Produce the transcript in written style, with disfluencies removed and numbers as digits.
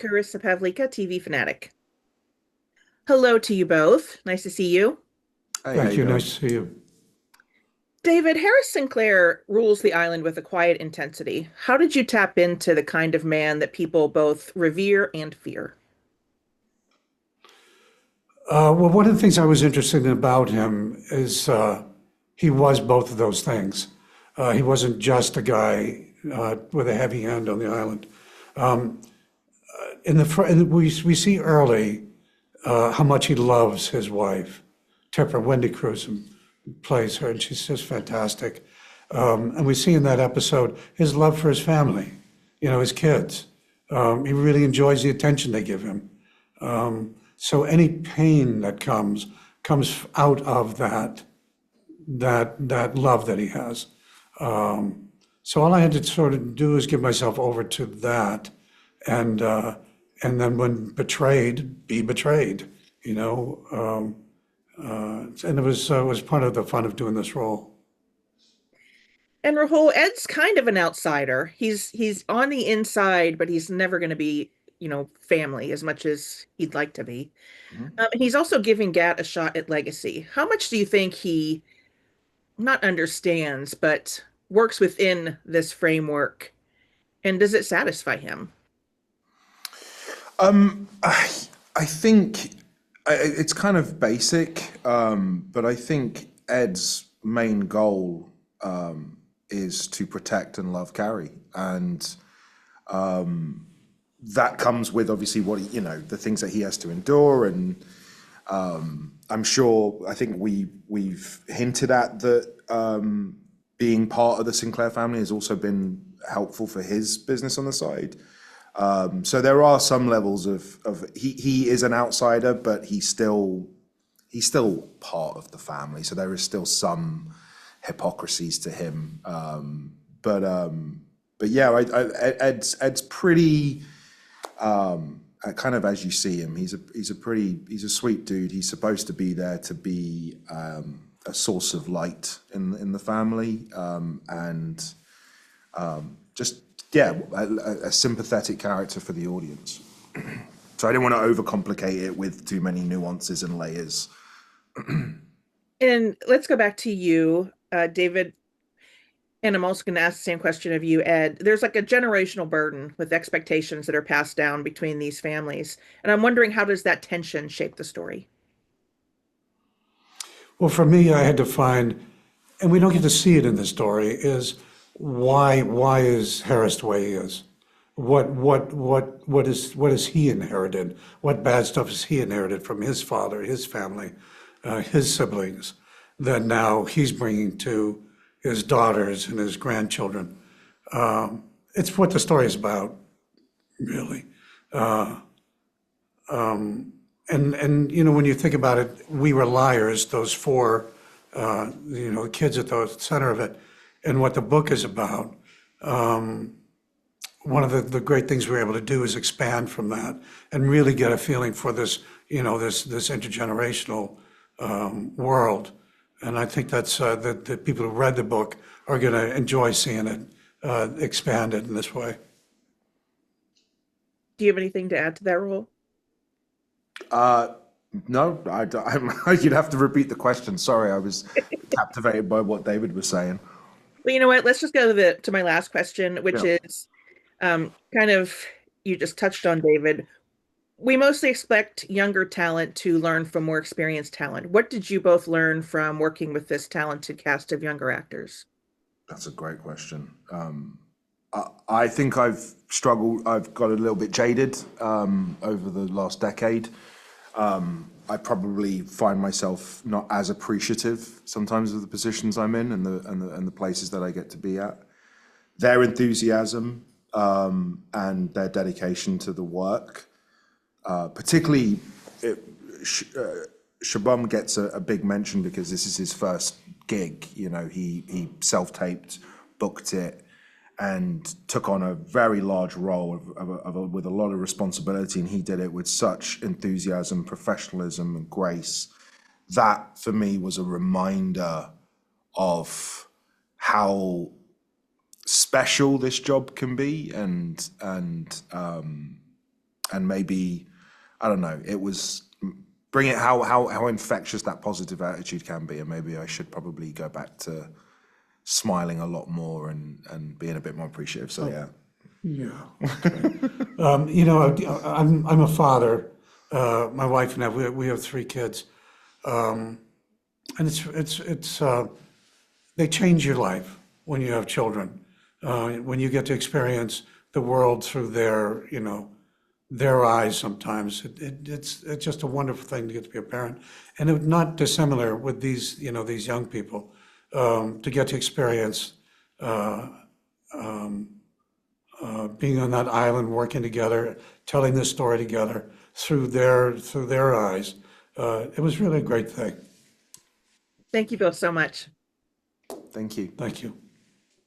Carissa Pavlika, TV Fanatic. Hello to you both. Nice to see you. Hey, how Thank you you. doing? Nice to see you. David, Harris Sinclair rules the island with a quiet intensity. How did you tap into the kind of man that people both revere and fear? Well, one of the things I was interested in about him is he was both of those things. He wasn't just a guy with a heavy hand on the island. Um, we see early how much he loves his wife, Tipper. Wendy Cruz plays her, and she's just fantastic. And we see in that episode his love for his family, his kids. He really enjoys the attention they give him. So any pain that comes out of that love that he has. So all I had to sort of do is give myself over to that, and and then when betrayed, be betrayed. And it was part of the fun of doing this role. And Rahul, Ed's kind of an outsider. He's on the inside, but he's never going to be, family as much as he'd like to be. Mhm. He's also giving Gat a shot at legacy. How much do you think he not understands, but works within this framework? And does it satisfy him? I think it's kind of basic, but I think Ed's main goal is to protect and love Carrie, and that comes with obviously the things that he has to endure, and I'm sure I think we've hinted at that being part of the Sinclair family has also been helpful for his business on the side. So there are some levels of he is an outsider, but he's still part of the family. So there is still some hypocrisies to him. But yeah, Ed's pretty kind of as you see him. He's a sweet dude. He's supposed to be there to be a source of light in the family, and just yeah, a sympathetic character for the audience. So I didn't want to overcomplicate it with too many nuances and layers. And let's go back to you, David. And I'm also going to ask the same question of you, Ed. There's like a generational burden with expectations that are passed down between these families. And I'm wondering, how does that tension shape the story? Well, for me, I had to find, and we don't get to see it in the story, is why is Harris the way he is? What is he inherited? What bad stuff has he inherited from his father, his family, his siblings, that now he's bringing to his daughters and his grandchildren? It's what the story is about, really. Uh, and when you think about it, we were liars, those four, kids at the center of it, and what the book is about. One of the great things we were able to do is expand from that and really get a feeling for this, this intergenerational world. And I think that's that the people who read the book are going to enjoy seeing it expanded in this way. Do you have anything to add to that, role? Uh, no, you'd have to repeat the question. Sorry, I was captivated by what David was saying. Well, you know what? Let's just go to my last question, which Yeah. is kind of, you just touched on, David. We mostly expect younger talent to learn from more experienced talent. What did you both learn from working with this talented cast of younger actors? That's a great question. I think I've struggled. I've got a little bit jaded over the last decade. I probably find myself not as appreciative sometimes of the positions I'm in and the places that I get to be at. Their enthusiasm and their dedication to the work, particularly Shabam gets a big mention because this is his first gig. He self-taped, booked it, and took on a very large role with a lot of responsibility, and he did it with such enthusiasm, professionalism, and grace. That, for me, was a reminder of how special this job can be, and and maybe, I don't know, it was bring it how infectious that positive attitude can be, and maybe I should probably go back to smiling a lot more and being a bit more appreciative. So yeah. Yeah. Okay. You know, I'm a father. My wife and I, we have 3 kids, and it's they change your life when you have children. When you get to experience the world through their, you know, their eyes. Sometimes it's just a wonderful thing to get to be a parent, and it's not dissimilar with these, you know, these young people, to get to experience. Being on that island, working together, telling this story together through their eyes. It was really a great thing. Thank you both so much. Thank you. Thank you.